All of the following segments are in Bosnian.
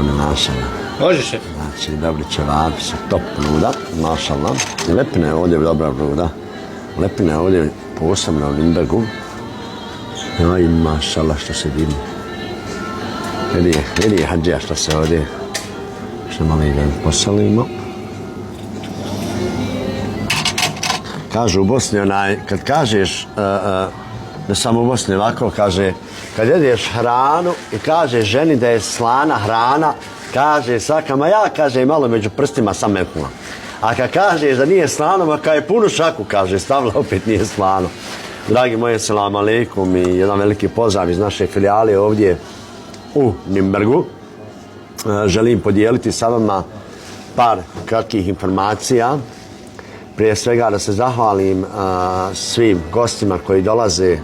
evo ne mašala. Može šef. Znači, dobri ćevapi su top ruda, mašala. Lepina je ovdje dobra ruda. Lepina je ovdje posebno u Limbergu. Evo i mašala što se vidi. Vidi hađija što se ovdje. Što malo i da posolimo. Kažu u Bosni kad kažeš, ne samo u Bosni ovako, kaže, kad jedeš hranu i kažeš ženi da je slana hrana, kaže svaka, ma ja, kaže, malo među prstima sam metnula. A kad kažeš da nije slano, ma kad je punu šaku, kaže, stavila, opet nije slano. Dragi moji, selam aleikum i jedan veliki pozdrav iz naše filijale ovdje u Nimbergu. Želim podijeliti sa vama par kratkih informacija. Prije svega da se zahvalim svim gostima koji dolaze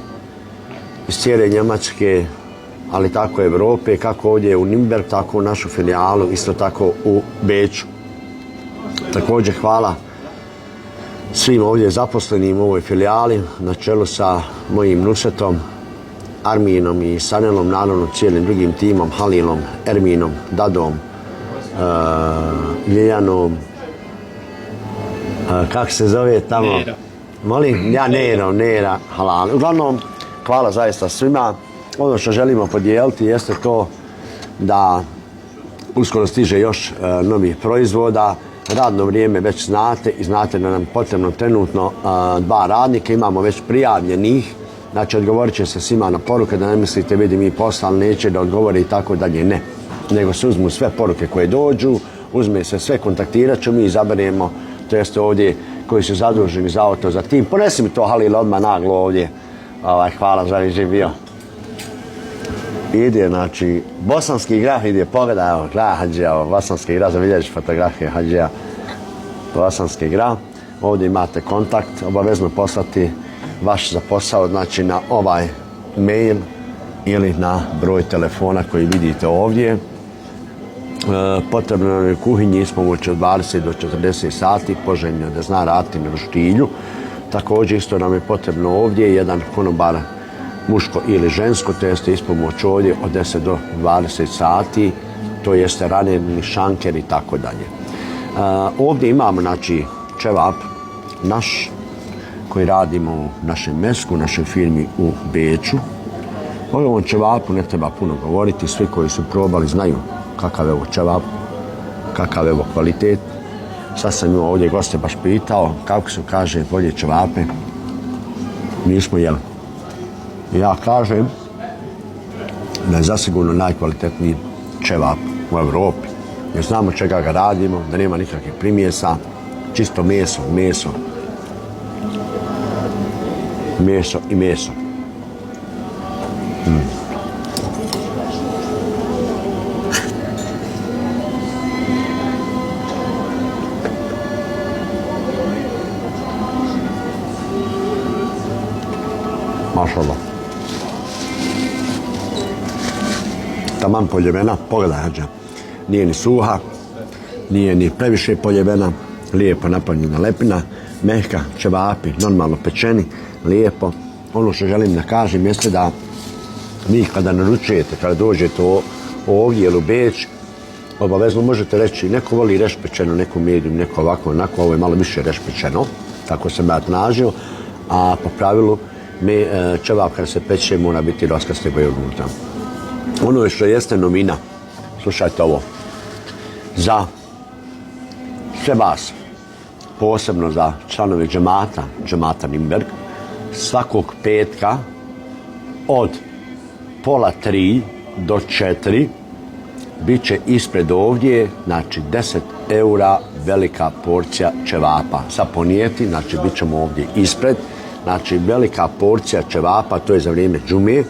iz cijele Njemačke, ali tako i Evrope, kako ovdje u Nimberg, tako u našu filijalu, isto tako u Beču. Također hvala svim ovdje zaposlenim u ovoj filijali, na čelu sa mojim Nusretom, Arminom i Sanelom, naravno cijelim drugim timom, Halilom, Erminom, Dadom, Ljijanom, kako se zove tamo? Nera. Molim? Ja Nera, halal. Uglavnom, hvala zaista svima. Ono što želimo podijeliti jeste to da uskoro stiže još novih proizvoda. Radno vrijeme već znate i znate da nam potrebno trenutno 2 radnika. Imamo već prijavljenih. Znači, odgovorit će se svima na poruke, da ne mislite, vidi mi posla, ali neće da odgovori i tako dalje. Ne. Nego se uzmu sve poruke koje dođu, uzme se sve, kontaktirat ću, mi izaberemo, to jeste ovdje koji su zaduženi za auto, za tim. Ponesi mi to, Halil, odmah naglo ovdje. Hvala, žalim živio. Ide, znači, bosanski grah ide, pogledaj, evo, grah hađija, bosanski grah, zavidjeliš fotografije hađija, bosanski grah. Ovdje imate kontakt, obavezno poslati vaš za posao, znači na ovaj mail ili na broj telefona koji vidite ovdje. Potrebno je u kuhinji ispomoć od 20 do 40 sati, poželjno da zna raditi na roštilju. Također isto nam je potrebno ovdje jedan konobar muško ili žensko, to jeste ispomoć ovdje od 10 do 20 sati, to jeste ranjeni šanker i tako dalje. Ovdje imamo, znači, ćevap naš koji radimo u našem mesku, u našoj firmi u Beču. O ovom ćevapu ne treba puno govoriti, svi koji su probali znaju kakav je ovo ćevap, kakav je ovo kvalitet. Sad sam imao ovdje goste baš pitao kako su, kaže, bolje ćevape nismo jeli. I ja kažem da je zasigurno najkvalitetniji ćevap u Evropi. Jer znamo čega ga radimo, da nema nikakvih primjesa, čisto meso i meso. Mašallah. Taman poljevena, pogledaj hađa. Nije ni suha, nije ni previše poljevena, lijepo napravljena lepina, mehka, ćevapi, normalno pečeni, lijepo. Ono što želim da kažem jeste da vi kada naručujete, kada dođete ovdje ili u Beč, obavezno možete reći, neko voli rešpečeno, neko medium, neko ovako, onako, ovo je malo više rešpečeno, tako sam ja tražio, a po pravilu ćevap kada se peče mora biti raskasni unutra. Ono što jeste novina, slušajte ovo, za sve vas, posebno za članove džemata Nimberg, svakog petka od 2:30 do 4 bit će ispred ovdje, znači 10 € velika porcija ćevapa. Za ponijeti, znači bit ćemo ovdje ispred, znači velika porcija ćevapa, to je za vrijeme džume,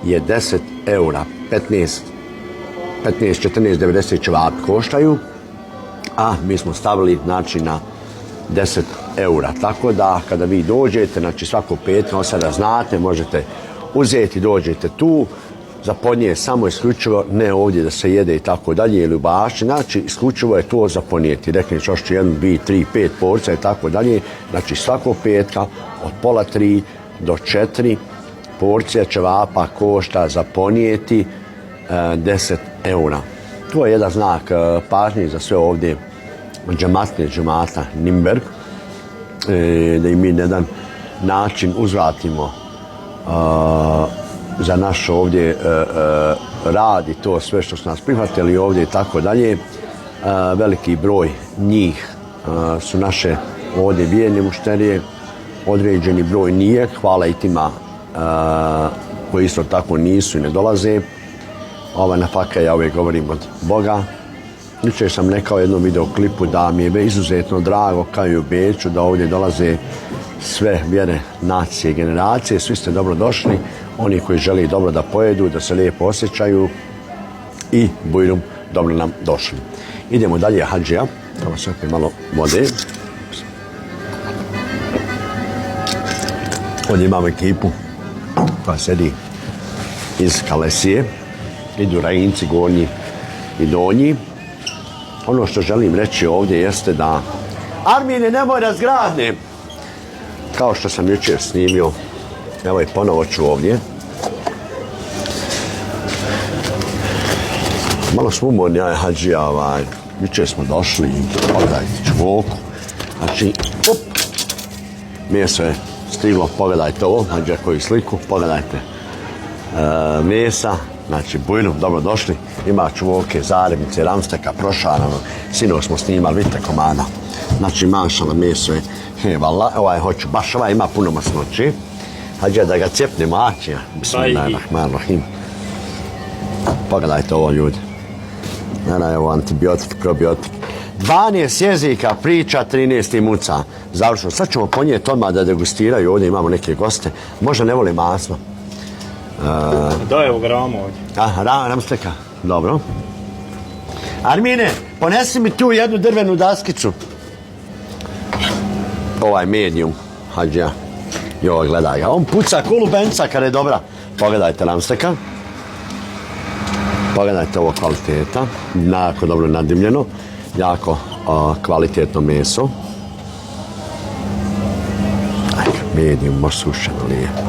je 10 €, 14,90 ćevapi koštaju, a mi smo stavili, znači, na 10 €. Tako da kada vi dođete, znači svakog petka, sada znate, možete uzeti, dođete tu, za podnije samo isključivo, ne ovdje da se jede i tako dalje ili u bašći, znači isključivo je to za ponijeti. Rekli ću 1, 2, 3, 5 porcija i tako dalje, znači svakog petka od 2:30 do 4 porcija ćevapa košta za ponijeti 10 €. to je jedan znak pažnje za sve ovdje džemata Nimberg, da im mi na jedan način uzvratimo za naš ovdje rad i to sve što su nas prihvatili ovdje i tako dalje. Veliki broj njih su naše ovdje vjerne mušterije, određeni broj nije, hvala i tima koji isto tako nisu i ne dolaze. Ova nafaka, ja uvijek govorim od Boga. Jučer sam rekao u jednom videoklipu da mi je izuzetno drago kao i u Beču da ovdje dolaze sve vjere, nacije, generacije, svi ste dobro došli, oni koji žele dobro da pojedu, da se lijepo osjećaju i bujrum dobro nam došli. Idemo dalje, hadžija, tamo se opet malo vode. Ovdje imamo ekipu koja sedi iz Kalesije, idu Rajinci, gornji i donji. Ono što želim reći ovdje jeste da Armine, nemoj razgradne. Kao što sam jučer snimio, evo i ponovo ću ovdje. Malo smo umorni, hadžija, jučer smo došli i pogledajte čvoku. Znači, meso je stiglo, pogledajte ovo, hadžija koju sliku, pogledajte mesa, znači bujno, dobro došli. Ima čvoke, zarebnice, ramsteka, prošarano, sinoć smo snimali, vidite komada. Znači, mašala, meso je, hevala, hoću, baš ovaj ima puno masnoći. Hadžija da ga cijepnemo, ačija, bismillahirrahmanirrahim. Pogledajte ovo, ljudi. Evo antibiotik, probiotik. 12 jezika priča, 13 muca. Završeno. Sad ćemo ponijeti odmah da degustiraju. Ovdje imamo neke goste. Možda ne voli masno. Daj evo ga ramu ovdje. Ramsteka. Dobro. Armine, ponesi mi tu jednu drvenu daskicu. Ovaj medium. Hadžija. Joj, gledaj ga. On puca kolubenca kada je dobra. Pogledajte ramsteka. Pogledajte ovo kvaliteta, jako dobro nadimljeno, jako kvalitetno meso. Medium, baš sušeno lijepo.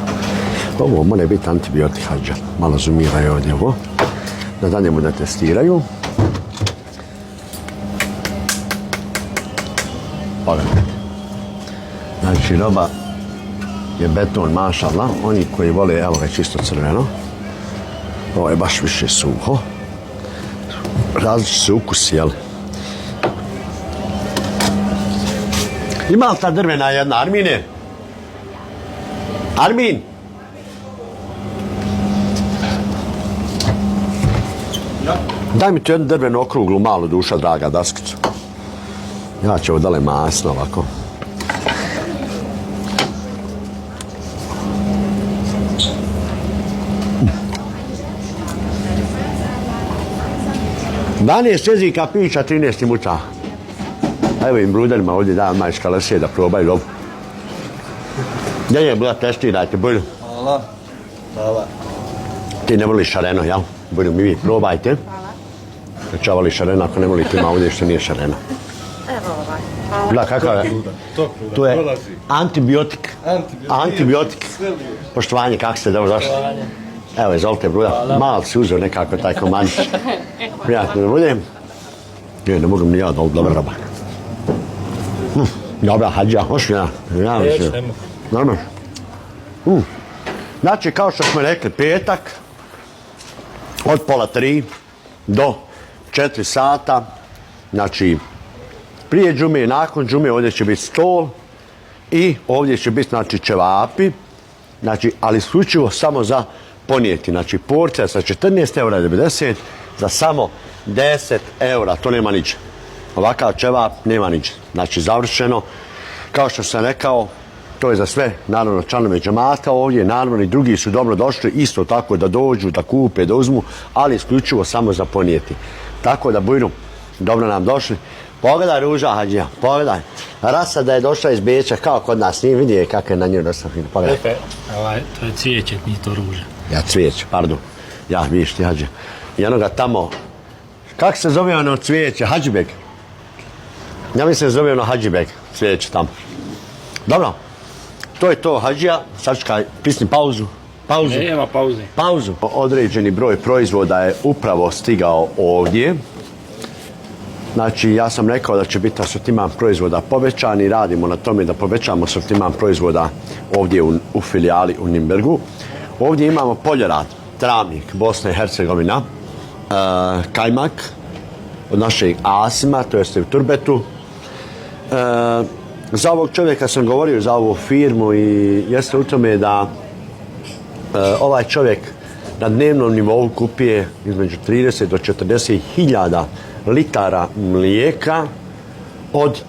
Ovo mora biti antibiotik, hadža, malo zumiraju ovdje ovo. Da danjemo da testiraju. Pogledajte. Znači, roba je beton, mašallah, oni koji vole, evo ga čisto crveno. Ovo je baš više suho. Različiti su ukusi, jel? Ima li ta drvena jedna, Armine? Armin? Ja. Daj mi tu jednu drvenu okruglu, malu duša, draga, daskicu. Ja ću ovo dale masno ovako. Danes jezika pića, 13 muca. Evo im bruderima ovdje dajem iz Kalesije da probaju ovo. Gdje je bila, testirajte, bolju. Hvala. Hvala. Ti ne voliš šareno, jel? Bolju mi vi probajte. Hvala. Ča voli šareno, ako ne volite ima ovdje što nije šareno. Evo ovaj. Gledaj kakav je. To je antibiotik. Antibiotik. Poštovanje, kako ste, dobro došli? Evo, izvolite, bruda. Malo si uzeo nekako taj komadić. Prijatno da budem. Ne mogu ni ja da dobra roba. Dobra, hadžija, hoš ja. Normalno. Znači, kao što smo rekli, petak od 2:30 do 4 sata. Znači, prije džume i nakon džume ovdje će biti stol i ovdje će biti, znači, ćevapi. Znači, ali isključivo samo za ponijeti. Znači, porcija sa 14,90 € za samo 10 €. To nema nič. Ovakav ćevap nema nič. Znači, završeno. Kao što sam rekao, to je za sve, naravno, članove džemata ovdje. Naravno, i drugi su dobro došli isto tako da dođu, da kupe, da uzmu, ali isključivo samo za ponijeti. Tako da, bujru, dobro nam došli. Pogledaj Ruža, hadžija, pogledaj. Rasa da je došla iz Beča, kao kod nas, nije vidio kako je na nju došla. Pogledaj. To je cvijeće, nije to ruža. Ja, cvijeće, pardon. Ja, vidiš ti, hadžija. I onoga tamo, kako se zove ono cvijeće? Hadžibeg. Ja mislim da zove ono Hadžibeg, cvijeće tamo. Dobro, to je to, hadžija. Sad čekaj, pisni pauzu. Nema pauze. Pauzu. Određeni broj proizvoda je upravo stigao ovdje. Znači, ja sam rekao da će biti asortiman proizvoda povećan i radimo na tome da povećamo asortiman proizvoda ovdje u filijali u Nürnbergu. Ovdje imamo poljerad, travnik, Bosna i Hercegovina, kajmak od našeg Asima, to jeste u Turbetu. Za ovog čovjeka sam govorio, za ovu firmu, i jeste u tome da ovaj čovjek na dnevnom nivou kupije između 30 do 40 hiljada litara mlijeka od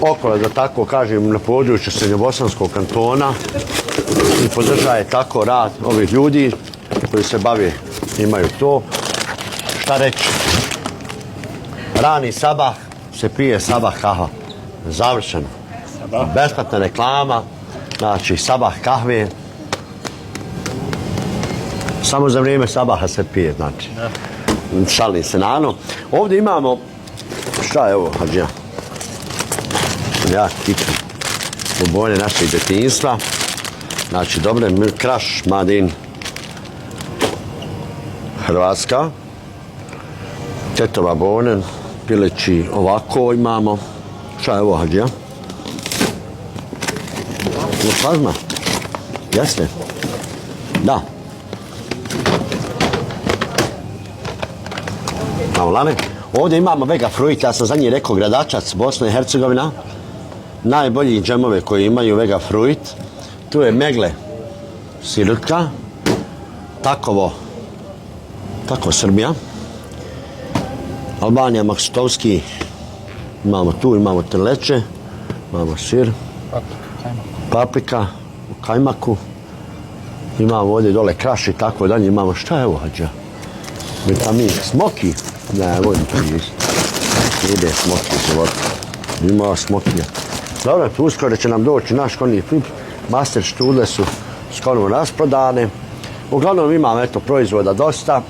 okolo, da tako kažem, na području Srednjobosanskog kantona, i podržaje tako rad ovih ljudi koji se bave, imaju to. Šta reći? Rani sabah se pije sabah kahva. Završeno. Besplatna reklama, znači sabah kahve. Samo za vrijeme sabaha se pije, znači. Šalim se nano. Ovdje imamo, šta je ovo, hađija? Ja kičem. Bombone našeg djetinjstva. Znači, dobre, Kraš, made in Hrvatska. Tetova bonen, pileći ovako imamo. Šta je ovo, hađija? Plazma? Jeste? Da. Ovdje imamo Vega Fruit, ja sam za njih rekao Gradačac, Bosna i Hercegovina. Najbolji džemove koji imaju Vega Fruit. Tu je Megle Sirutka, Takovo Srbija, Albanija Maksutovski, imamo tu, imamo trleće, imamo sir, paprika u kajmaku, imamo ovdje dole Kraš i tako dalje, imamo, šta je ovo, hađa? Vitamin, smoki, ne, vodim to jest, ide smoki u životu, ima smokija. Dobro, uskoro će nam doći naš konji flip, master študle su skoro rasprodane. Uglavnom imam, eto, proizvoda dosta.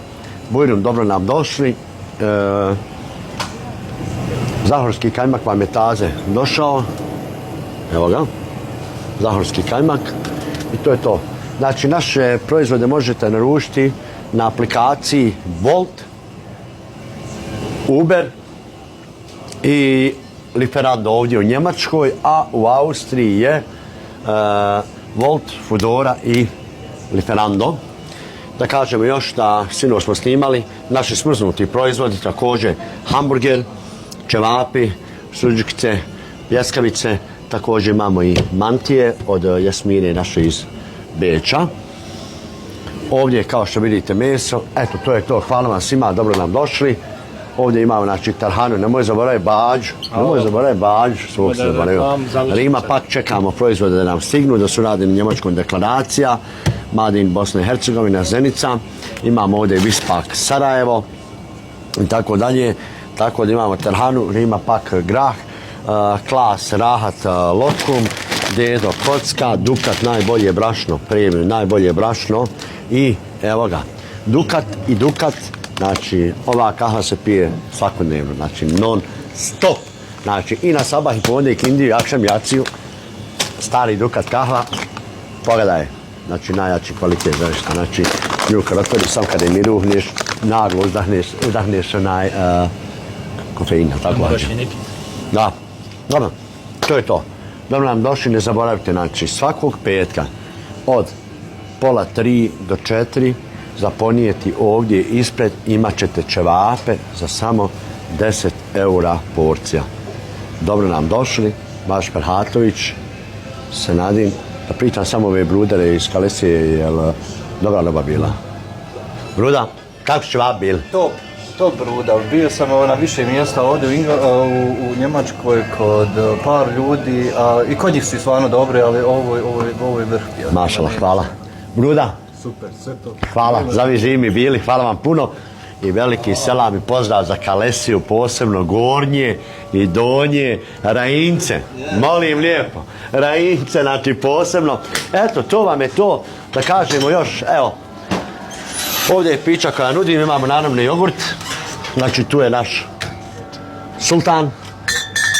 Bujrum, dobro nam došli. Zahorski kajmak vam je taze došao. Evo ga. Zahorski kajmak. I to je to. Znači, naše proizvode možete naručiti na aplikaciji Volt, Uber i Lieferando ovdje u Njemačkoj, a u Austriji je Volt, Foodora i Lieferando. Da kažemo još da sinoć smo snimali naši smrznuti proizvodi, također hamburger, ćevapi, suđukice, pljeskavice, također imamo i mantije od Jasmine naše iz Beča. Ovdje, kao što vidite, meso. Eto, to je to. Hvala vam svima, dobro nam došli. Ovdje imamo, znači, tarhanu, nemoj zaboraviti bađu, svog se zaboravio. Rima pak čekamo proizvode da nam stignu, da su radili Njemačkom deklaracija, made in Bosna i Hercegovina, Zenica. Imamo ovdje Vispak Sarajevo i tako dalje. Tako da imamo tarhanu, Rima pak grah, Klas Rahat Lotkum, Dedo Kocka, Dukat najbolje brašno, premium najbolje brašno i evo ga, Dukat. Znači, ova kahva se pije svakodnevno, znači non stop. Znači, i na sabah i podne i kindiju i akšam jaciju, stari Dukat kahva, pogledaj, znači najjači kvalitet zavišta. Znači, nju kad otvoriš, sam kada mi ruhneš, naglo uzdahneš onaj kofein, tako vađe. Da, dobro, to je to. Dobro nam došli, ne zaboravite, znači, svakog petka od 2:30 do 4 za ponijeti ovdje ispred imat ćete ćevape za samo 10 eura porcija. Dobro nam došli, vaš Perhatović, se nadim. Da pitam samo ove brudere iz Kalesije, jel dobra loba bila? Bruda, kako su ćevapi bili? Top Bruda, bio sam na više mjesta ovdje u Njemačkoj kod par ljudi i kod njih su stvarno dobre, ali ovo je vrh. Mašala, hvala. Bruda? Super, sve to. Hvala, za vi živi bili, hvala vam puno i veliki selam i pozdrav za Kalesiju, posebno Gornje i Donje, Rajince, molim lijepo, Rajince, znači posebno. Eto, to vam je to, da kažemo još, evo, ovdje je pića koja nudim, imamo naravno jogurt, znači tu je naš Sultan,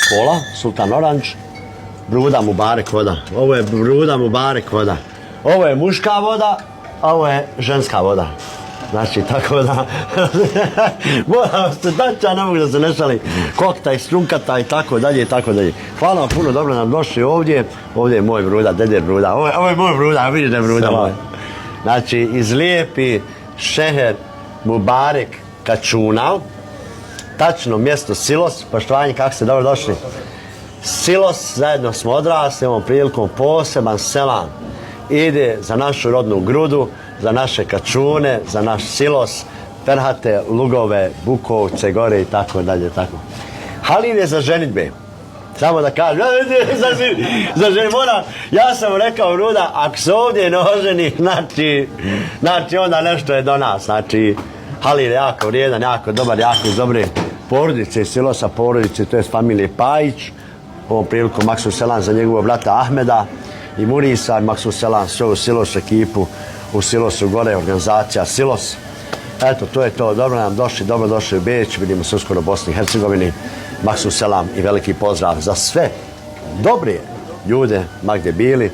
kola, Sultan Orange, Bruda Mubarek voda, ovo je Bruda Mubarek voda, ovo je muška voda, a ovo je ženska voda. Znači, tako da, moram se daći, ja ne mogu da se ne šalim, kokta i strunkata i tako dalje i tako dalje. Hvala vam puno, dobro nam došli ovdje. Ovdje je moj Bruda, dede Bruda, ovo je moj Bruda, vidite Bruda moj. Znači, iz lijepi šeher Mubarek Kačunal, tačno mjesto Silos, poštovanje, kako ste dobro došli? Silos, zajedno smo odrasli, ovom prilikom poseban selam ide za našu rodnu Grudu, za naše Kačune, za naš Silos, Ferhate, Lugove, Bukovce, gore i tako dalje, tako. Halil je za ženitbe. Samo da kažem, za ženi mora, ja sam mu rekao Ruda, ako se ovdje ne oženi, znači onda nešto je do nas, znači Halil je jako vrijedan, jako dobar, jako iz dobre porodice iz Silosa, porodice, to je familije Pajić, ovom priliku Maksu Selan za njegovog brata Ahmeda i Murisa, Maksu Selan sve u Silos ekipu, u Silosu gore organizacija Silos. Eto, to je to, dobro nam došli, dobro došli u Beč, vidimo se uskoro u Bosni i Hercegovini. Maksu Selam i veliki pozdrav za sve dobre ljude, ma gdje bili.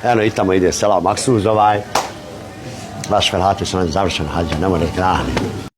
Eno i tamo ide Selam Maksuz vaš Ferhatu se završeno hađa, ne može krani.